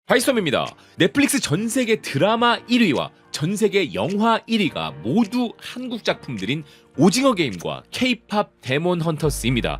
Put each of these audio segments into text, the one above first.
하이썸입니다. 넷플릭스 전세계 드라마 1위와 전세계 영화 1위가 모두 한국 작품들인 오징어 게임과 K-팝 데몬 헌터스입니다.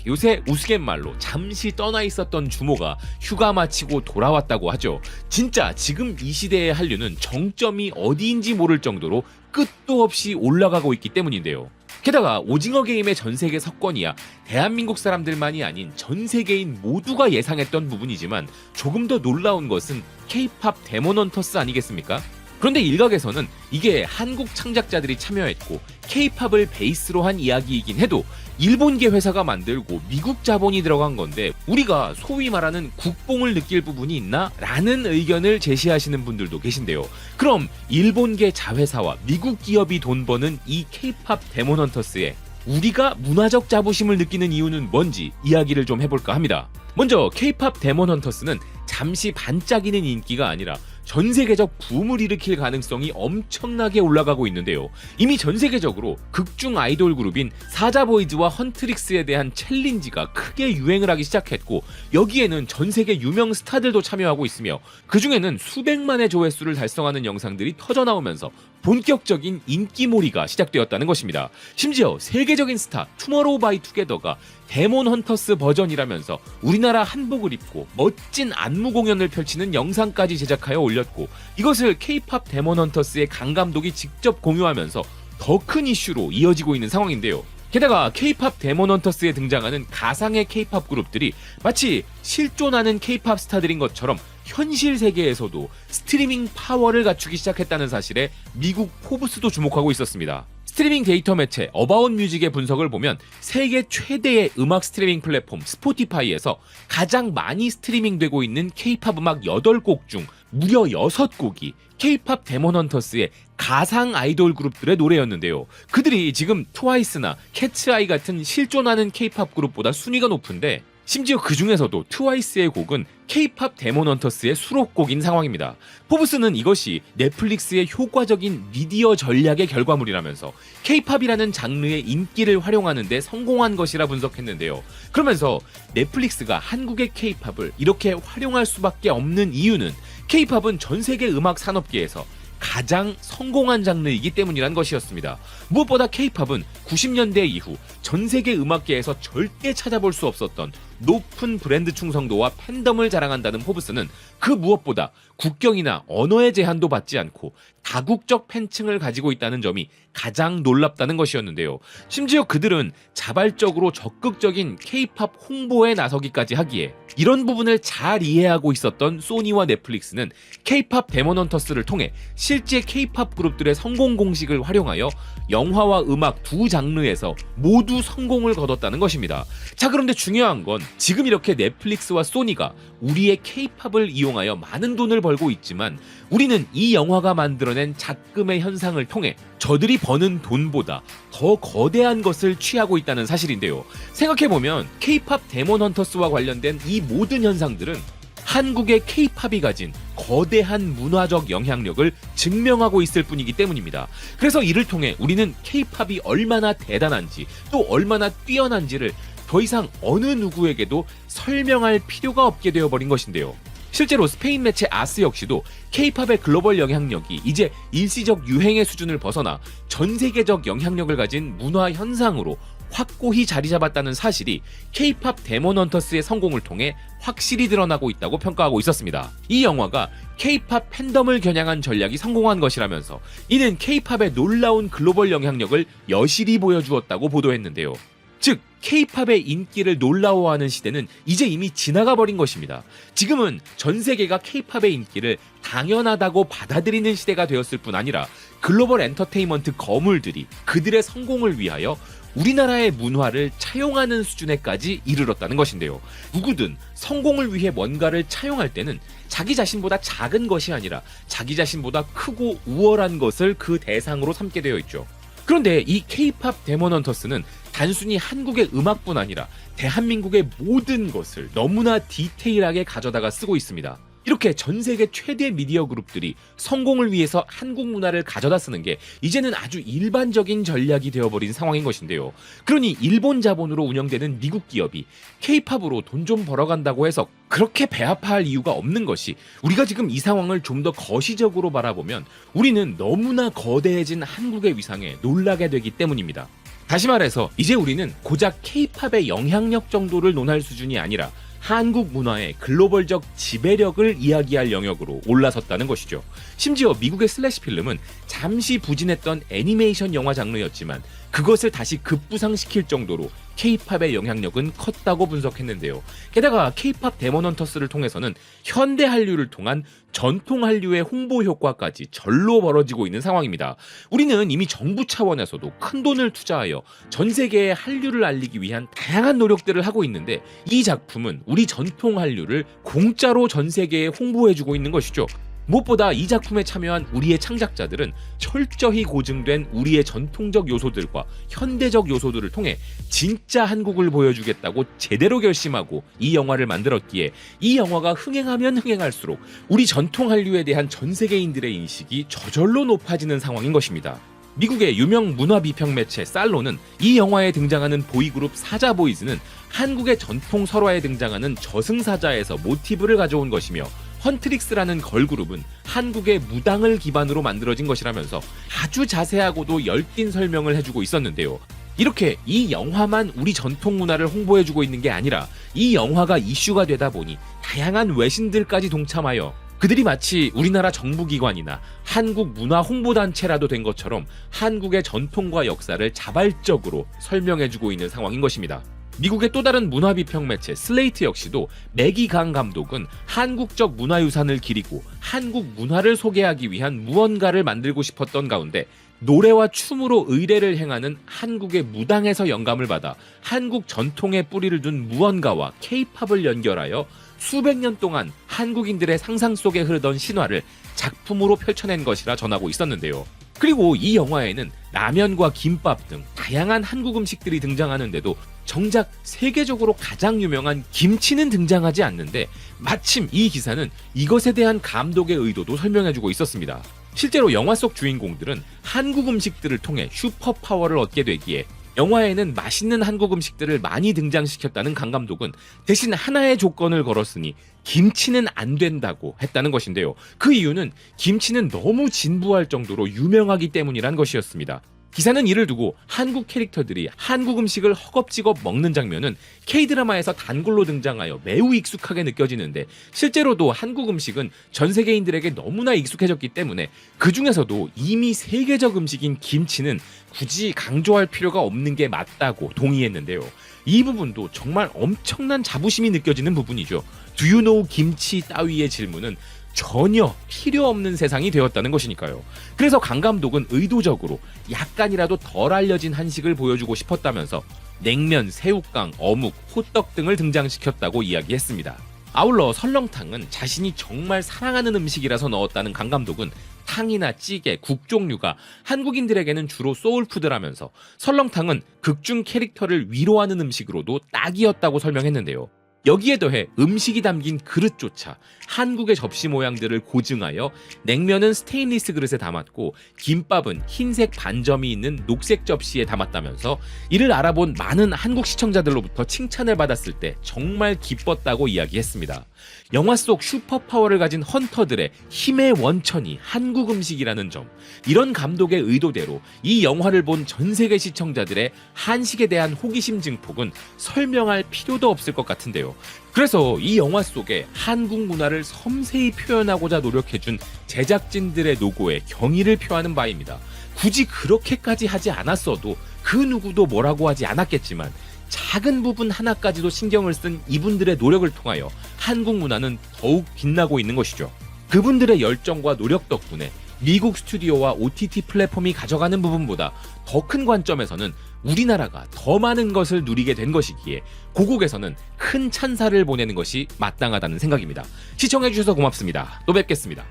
요새 우스갯말로 잠시 떠나 있었던 주모가 휴가 마치고 돌아왔다고 하죠. 진짜 지금 이 시대의 한류는 정점이 어디인지 모를 정도로 끝도 없이 올라가고 있기 때문인데요. 게다가 오징어 게임의 전세계 석권이야 대한민국 사람들만이 아닌 전세계인 모두가 예상했던 부분이지만 조금 더 놀라운 것은 K-팝 데몬 헌터스 아니겠습니까? 그런데 일각에서는 이게 한국 창작자들이 참여했고 K-팝을 베이스로 한 이야기이긴 해도 일본계 회사가 만들고 미국 자본이 들어간 건데 우리가 소위 말하는 국뽕을 느낄 부분이 있나? 라는 의견을 제시하시는 분들도 계신데요. 그럼 일본계 자회사와 미국 기업이 돈 버는 이 K-팝 데몬 헌터스에 우리가 문화적 자부심을 느끼는 이유는 뭔지 이야기를 좀 해볼까 합니다. 먼저 K-팝 데몬 헌터스는 잠시 반짝이는 인기가 아니라 전세계적 붐을 일으킬 가능성이 엄청나게 올라가고 있는데요. 이미 전세계적으로 극중 아이돌 그룹인 사자보이즈와 헌트릭스에 대한 챌린지가 크게 유행을 하기 시작했고 여기에는 전세계 유명 스타들도 참여하고 있으며 그 중에는 수백만의 조회수를 달성하는 영상들이 터져나오면서 본격적인 인기몰이가 시작되었다는 것입니다. 심지어 세계적인 스타 투모로우바이투게더가 데몬 헌터스 버전이라면서 우리나라 한복을 입고 멋진 안무 공연을 펼치는 영상까지 제작하여 올렸고 이것을 K-팝 데몬 헌터스의 강 감독이 직접 공유하면서 더 큰 이슈로 이어지고 있는 상황인데요. 게다가 K-팝 데몬 헌터스에 등장하는 가상의 K-팝 그룹들이 마치 실존하는 K-팝 스타들인 것처럼 현실 세계에서도 스트리밍 파워를 갖추기 시작했다는 사실에 미국 포브스도 주목하고 있었습니다. 스트리밍 데이터 매체 어바웃 뮤직의 분석을 보면 세계 최대의 음악 스트리밍 플랫폼 스포티파이에서 가장 많이 스트리밍되고 있는 K-팝 음악 8곡 중 무려 6곡이 K-팝 데몬 헌터스의 가상 아이돌 그룹들의 노래였는데요. 그들이 지금 트와이스나 캐츠아이 같은 실존하는 K-팝 그룹보다 순위가 높은데 심지어 그 중에서도 트와이스의 곡은 K-팝 데몬 헌터스의 수록곡인 상황입니다. 포브스는 이것이 넷플릭스의 효과적인 미디어 전략의 결과물이라면서 K-팝이라는 장르의 인기를 활용하는 데 성공한 것이라 분석했는데요. 그러면서 넷플릭스가 한국의 K-팝을 이렇게 활용할 수밖에 없는 이유는 K-팝은 전 세계 음악 산업계에서 가장 성공한 장르이기 때문이란 것이었습니다. 무엇보다 K-팝은 90년대 이후 전 세계 음악계에서 절대 찾아볼 수 없었던 높은 브랜드 충성도와 팬덤을 자랑한다는 포브스는 그 무엇보다 국경이나 언어의 제한도 받지 않고 다국적 팬층을 가지고 있다는 점이 가장 놀랍다는 것이었는데요. 심지어 그들은 자발적으로 적극적인 K-팝 홍보에 나서기까지 하기에 이런 부분을 잘 이해하고 있었던 소니와 넷플릭스는 K-팝 데몬 헌터스를 통해 실제 K-팝 그룹들의 성공 공식을 활용하여 영화와 음악 두 장르에서 모두 성공을 거뒀다는 것입니다. 자, 그런데 중요한 건 지금 이렇게 넷플릭스와 소니가 우리의 K-팝을 이용하여 많은 돈을 벌고 있지만 우리는 이 영화가 만들어낸 작금의 현상을 통해 저들이 버는 돈보다 더 거대한 것을 취하고 있다는 사실인데요. 생각해보면 K-팝 데몬 헌터스와 관련된 이 모든 현상들은 한국의 K-팝이 가진 거대한 문화적 영향력을 증명하고 있을 뿐이기 때문입니다. 그래서 이를 통해 우리는 K-팝이 얼마나 대단한지 또 얼마나 뛰어난지를 더 이상 어느 누구에게도 설명할 필요가 없게 되어버린 것인데요. 실제로 스페인 매체 아스 역시도 K-팝의 글로벌 영향력이 이제 일시적 유행의 수준을 벗어나 전 세계적 영향력을 가진 문화 현상으로 확고히 자리 잡았다는 사실이 K-팝 데몬 헌터스의 성공을 통해 확실히 드러나고 있다고 평가하고 있었습니다. 이 영화가 K-팝 팬덤을 겨냥한 전략이 성공한 것이라면서 이는 K-팝의 놀라운 글로벌 영향력을 여실히 보여주었다고 보도했는데요. 즉 K-팝의 인기를 놀라워하는 시대는 이제 이미 지나가 버린 것입니다. 지금은 전 세계가 K-팝의 인기를 당연하다고 받아들이는 시대가 되었을 뿐 아니라 글로벌 엔터테인먼트 거물들이 그들의 성공을 위하여 우리나라의 문화를 차용하는 수준에까지 이르렀다는 것인데요. 누구든 성공을 위해 뭔가를 차용할 때는 자기 자신보다 작은 것이 아니라 자기 자신보다 크고 우월한 것을 그 대상으로 삼게 되어 있죠. 그런데 이 K-팝 데몬 헌터스는 단순히 한국의 음악뿐 아니라 대한민국의 모든 것을 너무나 디테일하게 가져다가 쓰고 있습니다. 이렇게 전 세계 최대 미디어 그룹들이 성공을 위해서 한국 문화를 가져다 쓰는 게 이제는 아주 일반적인 전략이 되어버린 상황인 것인데요. 그러니 일본 자본으로 운영되는 미국 기업이 K-팝으로 돈 좀 벌어간다고 해서 그렇게 배아파할 이유가 없는 것이, 우리가 지금 이 상황을 좀 더 거시적으로 바라보면 우리는 너무나 거대해진 한국의 위상에 놀라게 되기 때문입니다. 다시 말해서 이제 우리는 고작 K-팝의 영향력 정도를 논할 수준이 아니라 한국 문화의 글로벌적 지배력을 이야기할 영역으로 올라섰다는 것이죠. 심지어 미국의 슬래시 필름은 잠시 부진했던 애니메이션 영화 장르였지만 그것을 다시 급부상시킬 정도로 K-팝의 영향력은 컸다고 분석했는데요. 게다가 K-팝 데몬 헌터스를 통해서는 현대 한류를 통한 전통 한류의 홍보 효과까지 절로 벌어지고 있는 상황입니다. 우리는 이미 정부 차원에서도 큰 돈을 투자하여 전 세계에 한류를 알리기 위한 다양한 노력들을 하고 있는데, 이 작품은 우리 전통 한류를 공짜로 전 세계에 홍보해주고 있는 것이죠. 무엇보다 이 작품에 참여한 우리의 창작자들은 철저히 고증된 우리의 전통적 요소들과 현대적 요소들을 통해 진짜 한국을 보여주겠다고 제대로 결심하고 이 영화를 만들었기에 이 영화가 흥행하면 흥행할수록 우리 전통 한류에 대한 전 세계인들의 인식이 저절로 높아지는 상황인 것입니다. 미국의 유명 문화 비평 매체 살로는 이 영화에 등장하는 보이그룹 사자보이즈는 한국의 전통 설화에 등장하는 저승사자에서 모티브를 가져온 것이며, 헌트릭스라는 걸그룹은 한국의 무당을 기반으로 만들어진 것이라면서 아주 자세하고도 열띤 설명을 해주고 있었는데요. 이렇게 이 영화만 우리 전통 문화를 홍보해주고 있는 게 아니라 이 영화가 이슈가 되다 보니 다양한 외신들까지 동참하여 그들이 마치 우리나라 정부기관이나 한국 문화 홍보단체라도 된 것처럼 한국의 전통과 역사를 자발적으로 설명해주고 있는 상황인 것입니다. 미국의 또 다른 문화 비평 매체 슬레이트 역시도 매기 강 감독은 한국적 문화유산을 기리고 한국 문화를 소개하기 위한 무언가를 만들고 싶었던 가운데 노래와 춤으로 의례를 행하는 한국의 무당에서 영감을 받아 한국 전통의 뿌리를 둔 무언가와 K-팝을 연결하여 수백 년 동안 한국인들의 상상 속에 흐르던 신화를 작품으로 펼쳐낸 것이라 전하고 있었는데요. 그리고 이 영화에는 라면과 김밥 등 다양한 한국 음식들이 등장하는데도 정작 세계적으로 가장 유명한 김치는 등장하지 않는데, 마침 이 기사는 이것에 대한 감독의 의도도 설명해주고 있었습니다. 실제로 영화 속 주인공들은 한국 음식들을 통해 슈퍼파워를 얻게 되기에 영화에는 맛있는 한국 음식들을 많이 등장시켰다는 강 감독은 대신 하나의 조건을 걸었으니 김치는 안 된다고 했다는 것인데요. 그 이유는 김치는 너무 진부할 정도로 유명하기 때문이란 것이었습니다. 기사는 이를 두고 한국 캐릭터들이 한국 음식을 허겁지겁 먹는 장면은 K-드라마에서 단골로 등장하여 매우 익숙하게 느껴지는데, 실제로도 한국 음식은 전 세계인들에게 너무나 익숙해졌기 때문에 그 중에서도 이미 세계적 음식인 김치는 굳이 강조할 필요가 없는 게 맞다고 동의했는데요. 이 부분도 정말 엄청난 자부심이 느껴지는 부분이죠. Do you know 김치 따위의 질문은 전혀 필요 없는 세상이 되었다는 것이니까요. 그래서 강 감독은 의도적으로 약간이라도 덜 알려진 한식을 보여주고 싶었다면서 냉면, 새우깡, 어묵, 호떡 등을 등장시켰다고 이야기했습니다. 아울러 설렁탕은 자신이 정말 사랑하는 음식이라서 넣었다는 강 감독은 탕이나 찌개, 국 종류가 한국인들에게는 주로 소울푸드라면서 설렁탕은 극중 캐릭터를 위로하는 음식으로도 딱이었다고 설명했는데요. 여기에 더해 음식이 담긴 그릇조차 한국의 접시 모양들을 고증하여 냉면은 스테인리스 그릇에 담았고 김밥은 흰색 반점이 있는 녹색 접시에 담았다면서 이를 알아본 많은 한국 시청자들로부터 칭찬을 받았을 때 정말 기뻤다고 이야기했습니다. 영화 속 슈퍼파워를 가진 헌터들의 힘의 원천이 한국 음식이라는 점, 이런 감독의 의도대로 이 영화를 본 전 세계 시청자들의 한식에 대한 호기심 증폭은 설명할 필요도 없을 것 같은데요. 그래서 이 영화 속에 한국 문화를 섬세히 표현하고자 노력해준 제작진들의 노고에 경의를 표하는 바입니다. 굳이 그렇게까지 하지 않았어도 그 누구도 뭐라고 하지 않았겠지만 작은 부분 하나까지도 신경을 쓴 이분들의 노력을 통하여 한국 문화는 더욱 빛나고 있는 것이죠. 그분들의 열정과 노력 덕분에 미국 스튜디오와 OTT 플랫폼이 가져가는 부분보다 더 큰 관점에서는 우리나라가 더 많은 것을 누리게 된 것이기에 고국에서는 큰 찬사를 보내는 것이 마땅하다는 생각입니다. 시청해주셔서 고맙습니다. 또 뵙겠습니다.